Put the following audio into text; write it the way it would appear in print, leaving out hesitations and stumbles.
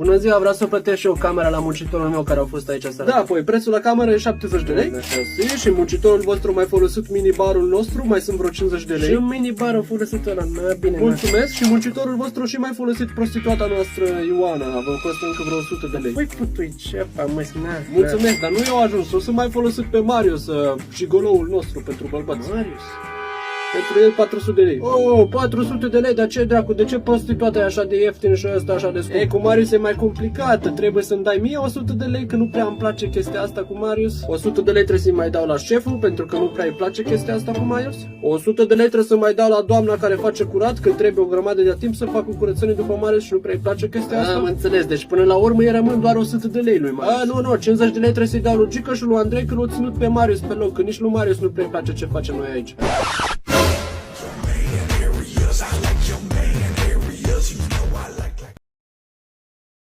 Bună ziua, vreau să plătesc și eu camera la muncitorul meu care au fost aici seara. Da, păi prețul la cameră e 70 de lei. Așa, și muncitorul vostru mai folosit minibarul nostru, mai sunt vreo 50 de lei. Și un minibar a folosit ăla, bine. Mulțumesc. Și muncitorul vostru și mai folosit prostituata noastră Ioana, vă costă încă vreo 100 de lei. Păi putui cepa, mă, Mulțumesc, dar nu eu ajuns, o să mai folosit pe Marius, gigoloul nostru pentru bărbați. Marius. Pentru el 400 de lei. Oh, 400 de lei, dar ce dracu, de ce prostituata e așa de ieftin și ăsta așa de scump? Ei, cu Marius e mai complicată, trebuie să-mi dai mie 100 de lei, că nu prea îmi place chestia asta cu Marius. 100 de lei trebuie să-i mai dau la șeful, pentru că nu prea îi place chestia asta cu Marius. 100 de lei trebuie să mai dau la doamna care face curat, că trebuie o grămadă de timp să fac o curățenie după Marius și nu prea îi place chestia asta. Am înțeles, deci până la urmă îi rămân doar 100 de lei lui Marius. Nu, 50 de lei trebuie să-i dau lui Gică și lui Andrei, că l-au ținut pe Marius pe loc, că nici lui Marius nu prea îi place ce facem noi aici.